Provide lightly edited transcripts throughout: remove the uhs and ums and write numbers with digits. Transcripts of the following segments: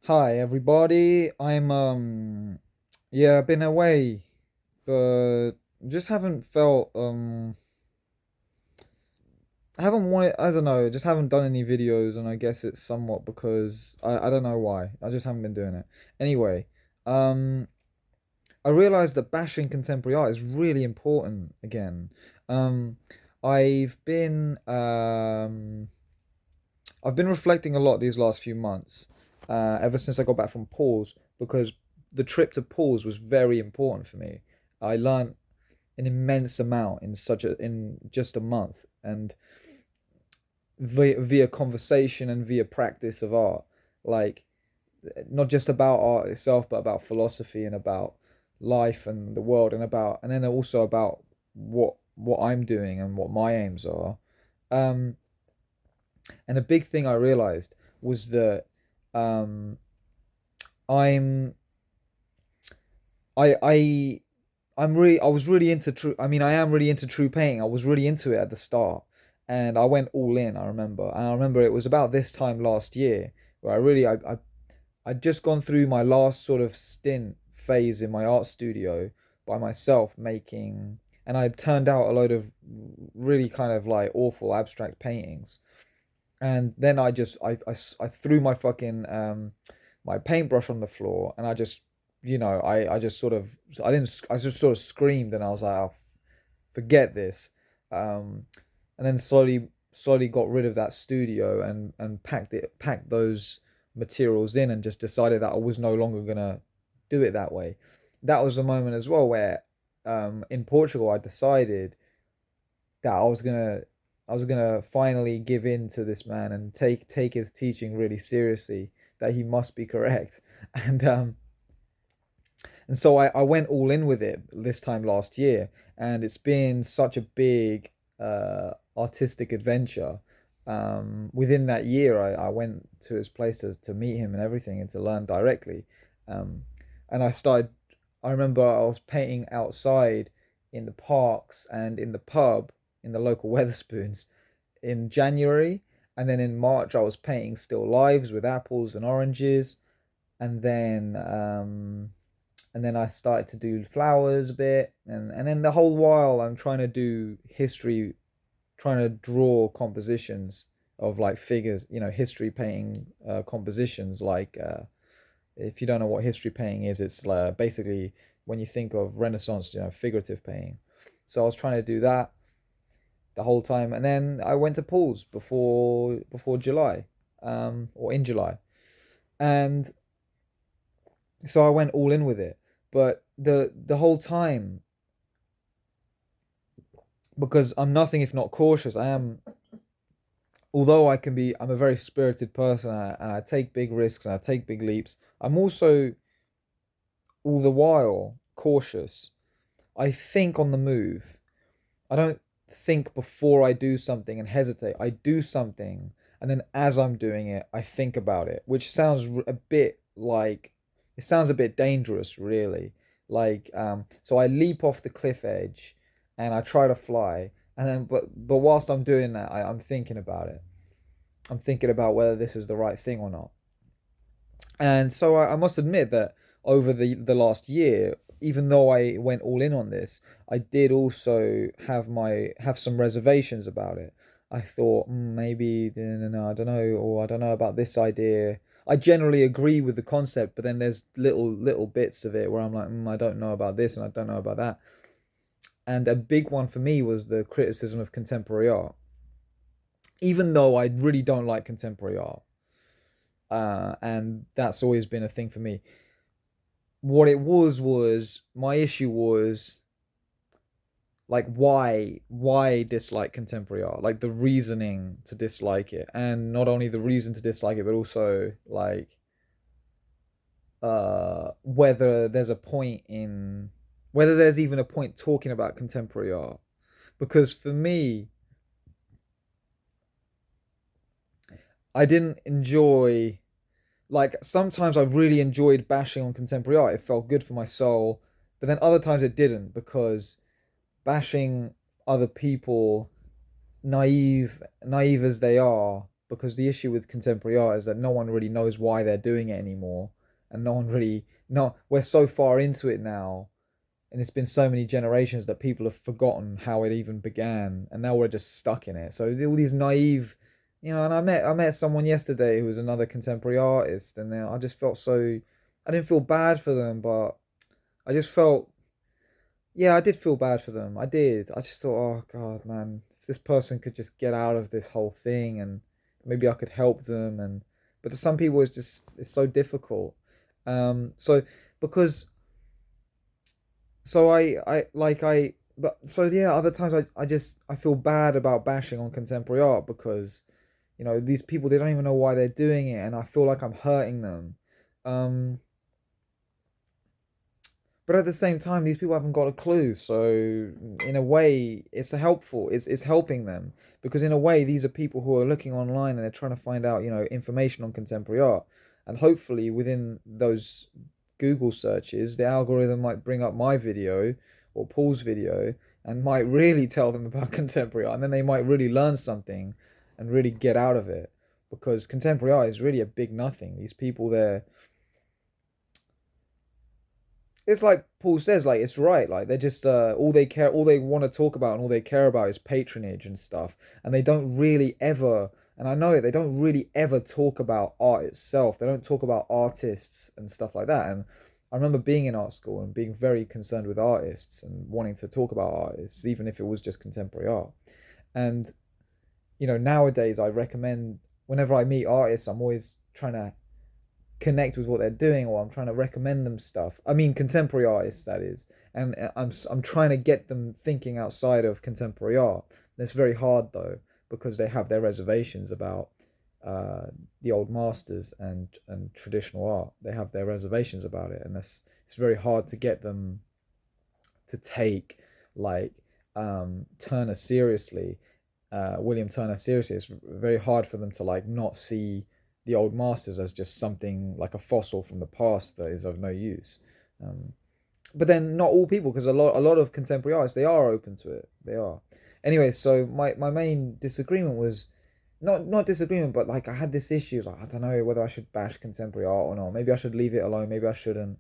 Hi everybody. I've been away, but just haven't felt I haven't wanted I don't know, just haven't done any videos, and I guess it's somewhat because I don't know why. I just haven't been doing it. Anyway, um I realized that bashing contemporary art is really important again. Um I've been um I've been reflecting a lot these last few months, ever since I got back from Paul's, because the trip to Paul's was very important for me. I learned an immense amount in just a month, and via conversation and via practice of art, like not just about art itself, but about philosophy and about life and the world, and then also about what I'm doing and what my aims are. Um, and a big thing I realized was that um, I'm I I I was really into true. I mean, I am really into true painting. I was really into it at the start, and I went all in. I remember it was about this time last year where I'd just gone through my last sort of stint phase in my art studio by myself making, and I turned out a load of really kind of like awful abstract paintings. And then I threw my fucking my paintbrush on the floor, and I just, I just sort of, I just sort of screamed, and I was like, oh, forget this. um and then slowly got rid of that studio, and packed those materials in, and just decided that I was no longer gonna do it that way. That was the moment as well where in Portugal I decided that I was gonna finally give in to this man and take his teaching really seriously, that he must be correct. And and so I went all in with it this time last year, and it's been such a big artistic adventure. Within that year, I went to his place to meet him and everything, and to learn directly. Um, and I remember I was painting outside in the parks and in the pub in the local Weatherspoons in January. And then in March, I was painting still lives with apples and oranges. And then I started to do flowers a bit, and then the whole while I'm trying to do history, trying to draw compositions of like figures, history painting compositions. Like if you don't know what history painting is, it's basically when you think of Renaissance, figurative painting. So I was trying to do that the whole time, and then I went to Paul's before July, or in July, and so I went all in with it. But the whole time, because I'm nothing if not cautious, although I'm a very spirited person, and I take big risks and I take big leaps. I'm also all the while cautious. I think on the move. I don't think before I do something and hesitate. I do something, and then as I'm doing it, I think about it, which sounds a bit like, it sounds a bit dangerous, really. Like, so I leap off the cliff edge, and I try to fly, and then but whilst I'm doing that, I'm thinking about it. I'm thinking about whether this is the right thing or not. And so I must admit that over the last year, even though I went all in on this, I did also have some reservations about it. I thought, maybe no, I don't know, or I don't know about this idea. I generally agree with the concept, but then there's little bits of it where I'm like, I don't know about this and I don't know about that. And a big one for me was the criticism of contemporary art. Even though I really don't like contemporary art, and that's always been a thing for me. What it was my issue was like, why dislike contemporary art, like the reasoning to dislike it, and not only the reason to dislike it, but also like whether there's a point in whether there's even a point talking about contemporary art. Because for me, I didn't enjoy, like, sometimes I really enjoyed bashing on contemporary art. It felt good for my soul, but then other times it didn't, because bashing other people, naive as they are, because the issue with contemporary art is that no one really knows why they're doing it anymore, and no one really no we're so far into it now, and it's been so many generations that people have forgotten how it even began, and now we're just stuck in it. So all these naive, and I met someone yesterday who was another contemporary artist, and I just felt so, I didn't feel bad for them, but I just felt, yeah, I did feel bad for them. I did. I just thought, oh God, man, if this person could just get out of this whole thing, and maybe I could help them. And but to some people, it's so difficult. So because so I like I but so yeah, other times I feel bad about bashing on contemporary art because these people, they don't even know why they're doing it, and I feel like I'm hurting them. Um, but at the same time, these people haven't got a clue. So in a way, it's helping them, because in a way, these are people who are looking online and they're trying to find out information on contemporary art, and hopefully within those Google searches, the algorithm might bring up my video or Paul's video and might really tell them about contemporary art, and then they might really learn something and really get out of it, because contemporary art is really a big nothing. These people, it's like Paul says, like, it's right, like they're just all they want to talk about and all they care about is patronage and stuff, and they don't really ever, and I know it, they don't really ever talk about art itself. They don't talk about artists and stuff like that. And I remember being in art school and being very concerned with artists and wanting to talk about artists, even if it was just contemporary art. And nowadays I recommend, whenever I meet artists, I'm always trying to connect with what they're doing, or I'm trying to recommend them stuff. I mean, contemporary artists, that is. And I'm trying to get them thinking outside of contemporary art. And it's very hard though, because they have their reservations about the old masters and traditional art. They have their reservations about it, and it's very hard to get them to take, like, Turner seriously, William Turner seriously. It's very hard for them to, like, not see the old masters as just something like a fossil from the past that is of no use. But then not all people, because a lot of contemporary artists, they are open to it. They are. Anyway, so my main disagreement was not disagreement, but like I had this issue. Like, I don't know whether I should bash contemporary art or not. Maybe I should leave it alone. Maybe I shouldn't.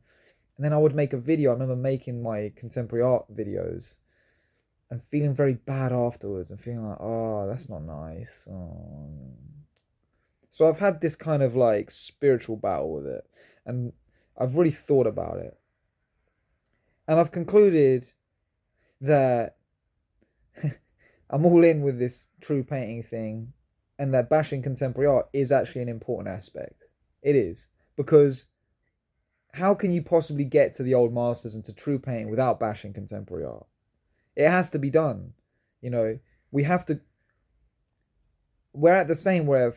And then I would make a video. I remember making my contemporary art videos and feeling very bad afterwards and feeling like, oh, that's not nice. Oh. So I've had this kind of like spiritual battle with it, and I've really thought about it. And I've concluded that I'm all in with this true painting thing, and that bashing contemporary art is actually an important aspect. It is. Because how can you possibly get to the old masters and to true painting without bashing contemporary art? It has to be done. We have to. We're at the same where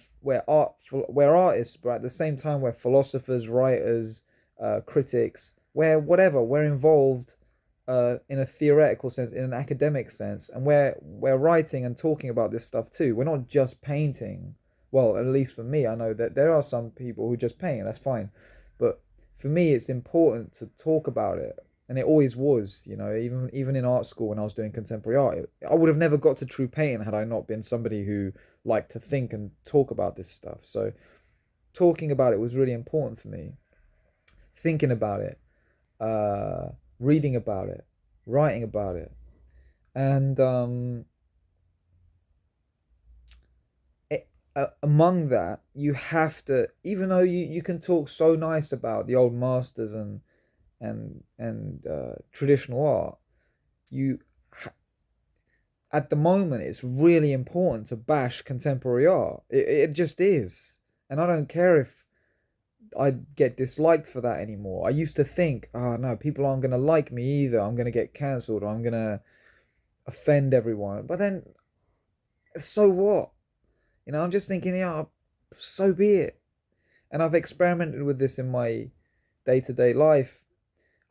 artists, but at the same time we're philosophers, writers, critics, we're involved in a theoretical sense, in an academic sense, and we're writing and talking about this stuff too. We're not just painting. Well, at least for me, I know that there are some people who just paint, and that's fine. But for me, it's important to talk about it, and it always was. Even in art school when I was doing contemporary art, I would have never got to true painting had I not been somebody who liked to think and talk about this stuff. So talking about it was really important for me. Thinking about it, reading about it, writing about it, and among that, you have to, even though you can talk so nice about the old masters and traditional art, you at the moment it's really important to bash contemporary art. It just is, and I don't care if I get disliked for that anymore. I used to think, oh no, people aren't gonna like me either. I'm gonna get cancelled, or I'm gonna offend everyone. But then, so what? I'm just thinking, yeah, so be it. And I've experimented with this in my day-to-day life.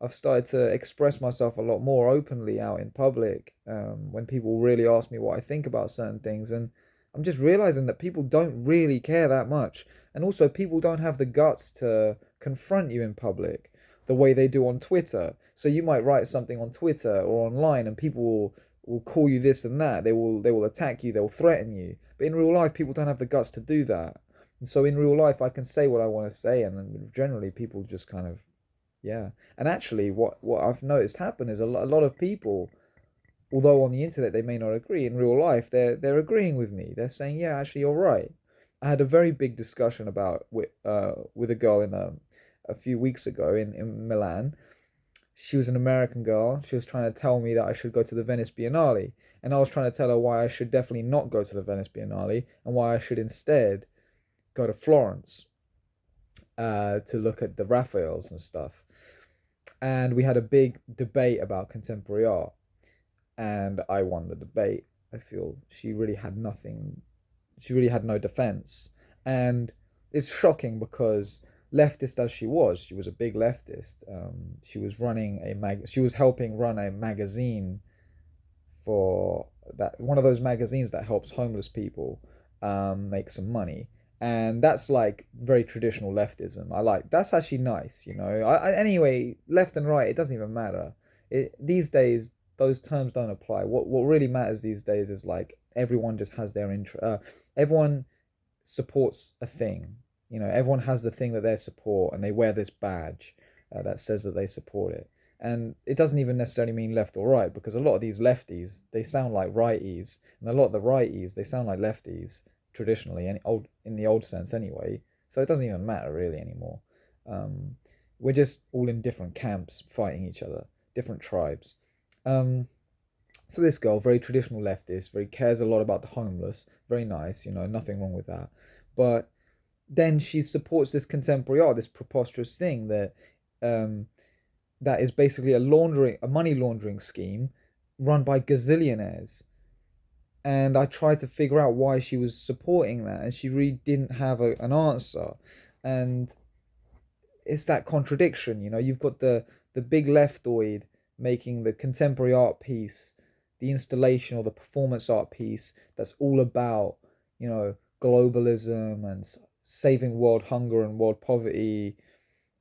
I've started to express myself a lot more openly out in public, when people really ask me what I think about certain things. And I'm just realizing that people don't really care that much. And also, people don't have the guts to confront you in public the way they do on Twitter. So you might write something on Twitter or online, and people will call you this and that. They will attack you. They will threaten you. But in real life, people don't have the guts to do that. And so in real life, I can say what I want to say, and then generally people just kind of, yeah. And actually, what I've noticed happen is a lot of people, although on the internet they may not agree, in real life they're agreeing with me. They're saying, yeah, actually you're right. I had a very big discussion about with a girl in a few weeks ago in Milan. She was an American girl. She was trying to tell me that I should go to the Venice Biennale, and I was trying to tell her why I should definitely not go to the Venice Biennale and why I should instead go to Florence to look at the Raphaels and stuff. And we had a big debate about contemporary art, and I won the debate. I feel she really had nothing. She really had no defense, and it's shocking because leftist as she was a big leftist. She was running a She was helping run a magazine for that, one of those magazines that helps homeless people make some money, and that's like very traditional leftism. I like that's actually nice, you know. Anyway, left and right, it doesn't even matter. These days those terms don't apply. What really matters these days is like everyone just has their interest. Everyone supports a thing. You know, everyone has the thing that they support, and they wear this badge that says that they support it. And it doesn't even necessarily mean left or right, because a lot of these lefties, they sound like righties, and a lot of the righties, they sound like lefties traditionally, and old in the old sense anyway. So it doesn't even matter really anymore. Um, we're just all in different camps fighting each other, different tribes. Um, so this girl, very traditional leftist, very cares a lot about the homeless, very nice, you know, nothing wrong with that. But then she supports this contemporary art, this preposterous thing um, that is basically a money laundering scheme run by gazillionaires. And I tried to figure out why she was supporting that, and she really didn't have an answer. And it's that contradiction, you know. You've got the big leftoid making the contemporary art piece, the installation or the performance art piece that's all about, you know, globalism and saving world hunger and world poverty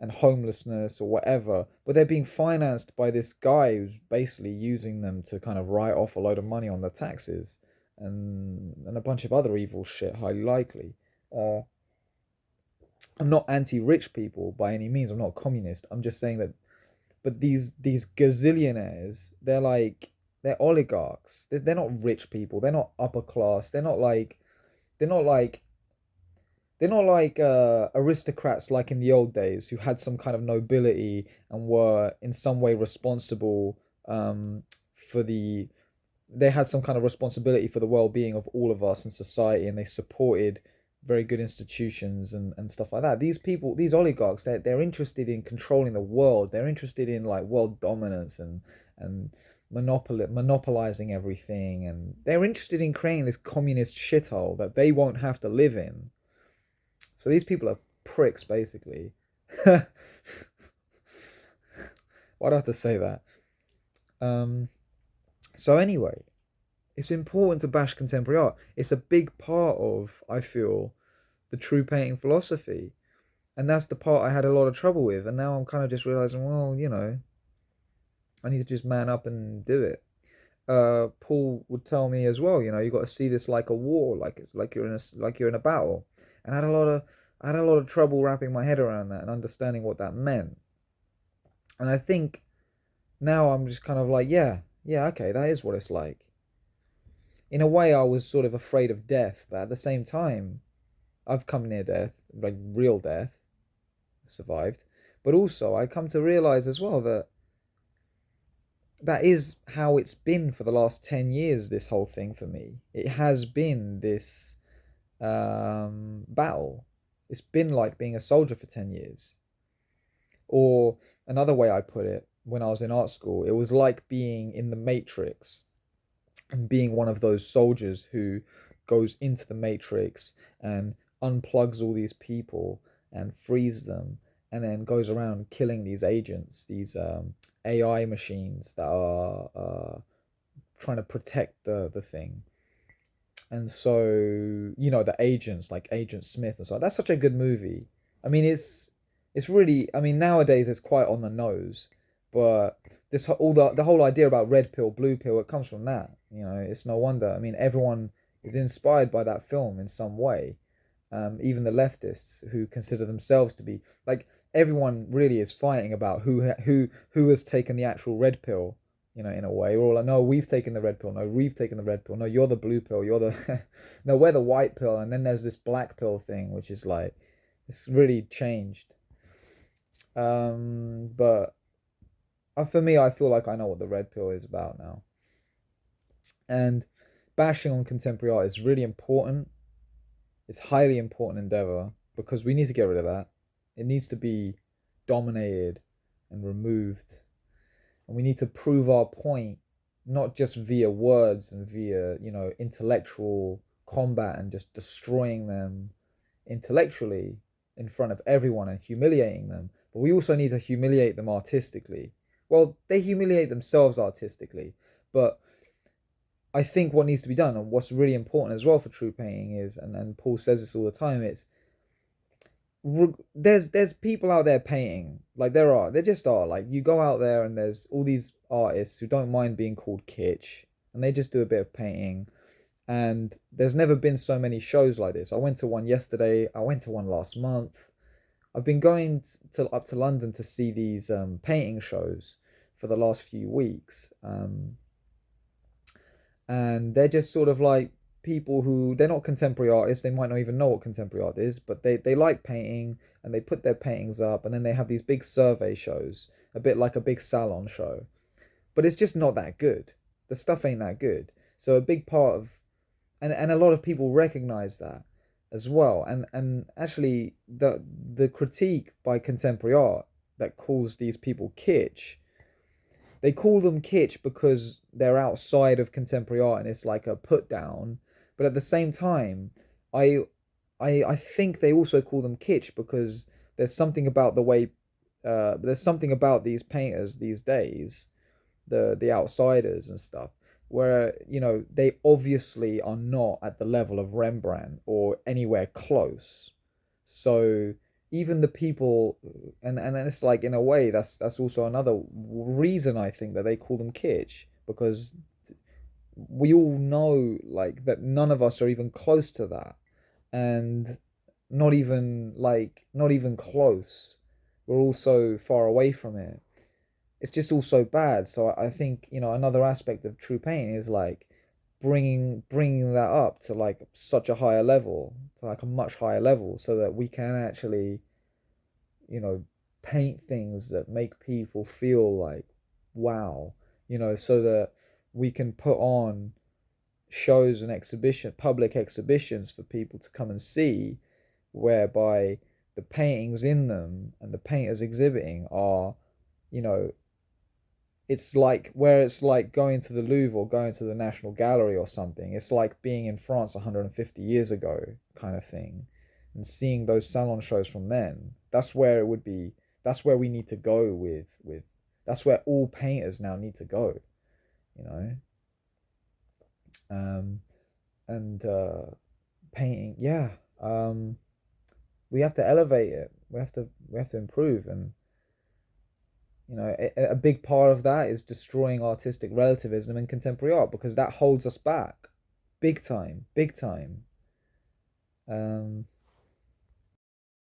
and homelessness or whatever, but they're being financed by this guy who's basically using them to kind of write off a load of money on the taxes and a bunch of other evil shit, highly likely. Uh, I'm not anti-rich people by any means. I'm not a communist. I'm just saying that. But these gazillionaires, they're oligarchs. They're not rich people. They're not upper class. They're not like they're not like aristocrats like in the old days who had some kind of nobility and were in some way responsible for the they had some kind of responsibility for the well-being of all of us in society, and they supported very good institutions and stuff like that. These people, these oligarchs, they're interested in controlling the world. They're interested in like world dominance and monopolizing everything, and they're interested in creating this communist shithole that they won't have to live in. So these people are pricks, basically. Why'd I have to say that? Um, so anyway, it's important to bash contemporary art. It's a big part of, I feel, the true painting philosophy. And that's the part I had a lot of trouble with. And now I'm kind of just realizing, well, you know, I need to just man up and do it. Paul would tell me as well, you know, you got to see this like a war, like it's like you're in a battle. And I had a lot of trouble wrapping my head around that and understanding what that meant. And I think now I'm just kind of like, yeah, yeah, okay, that is what it's like. In a way, I was sort of afraid of death, but at the same time, I've come near death, like real death, survived. But also, I come to realize as well that that is how it's been for the last 10 years, this whole thing for me. It has been this battle. It's been like being a soldier for 10 years. Or another way I put it, when I was in art school, it was like being in the Matrix and being one of those soldiers who goes into the Matrix and unplugs all these people and frees them, and then goes around killing these agents, these AI machines that are trying to protect the thing. And so, you know, the agents like Agent Smith and so on. That's such a good movie. I mean, it's really, I mean, nowadays it's quite on the nose, but all the whole idea about red pill, blue pill, it comes from that. It's no wonder. I mean, everyone is inspired by that film in some way. Even the leftists who consider themselves to be like, everyone really is fighting about who has taken the actual red pill. In a way, we're all like, no, we've taken the red pill. No, we've taken the red pill. No, you're the blue pill. You're the no, we're the white pill. And then there's this black pill thing, which is like, it's really changed. But for me, I feel like I know what the red pill is about now. And bashing on contemporary art is really important. It's highly important endeavor because we need to get rid of that. It needs to be dominated and removed. And we need to prove our point, not just via words and via, intellectual combat and just destroying them intellectually in front of everyone and humiliating them. But we also need to humiliate them artistically. Well, they humiliate themselves artistically, but I think what needs to be done and what's really important as well for true painting is, and Paul says this all the time, it's there's people out there painting, like there just are, like you go out there and there's all these artists who don't mind being called kitsch, and they just do a bit of painting, and there's never been so many shows like this. I went to one yesterday, I went to one last month. I've been going to up to London to see these painting shows for the last few weeks, and they're just sort of like people who, they're not contemporary artists, they might not even know what contemporary art is, but they like painting and they put their paintings up, and then they have these big survey shows, a bit like a big salon show, but it's just not that good. The stuff ain't that good. So a big part of, and a lot of people recognize that as well, and actually the critique by contemporary art that calls these people kitsch, they call them kitsch because they're outside of contemporary art and it's like a put down. But at the same time, I I think they also call them kitsch because there's something about the way there's something about these painters these days, the outsiders and stuff, where they obviously are not at the level of Rembrandt or anywhere close. So even the people, and then it's like, in a way, that's also another reason I think that they call them kitsch, because we all know like that none of us are even close to that, and not even close. We're all so far away from it. It's just all so bad. So I think another aspect of true painting is like bringing that up to like such a higher level, to like a much higher level, so that we can actually you know paint things that make people feel like wow, so that we can put on shows and public exhibitions for people to come and see, whereby the paintings in them and the painters exhibiting are, you know, it's like going to the Louvre or going to the National Gallery or something. It's like being in France 150 years ago, kind of thing, and seeing those salon shows from then. That's where it would be. That's where we need to go with. That's where all painters now need to go. You know. Um, and painting, yeah. We have to elevate it. We have to improve, and a big part of that is destroying artistic relativism in contemporary art, because that holds us back big time, big time.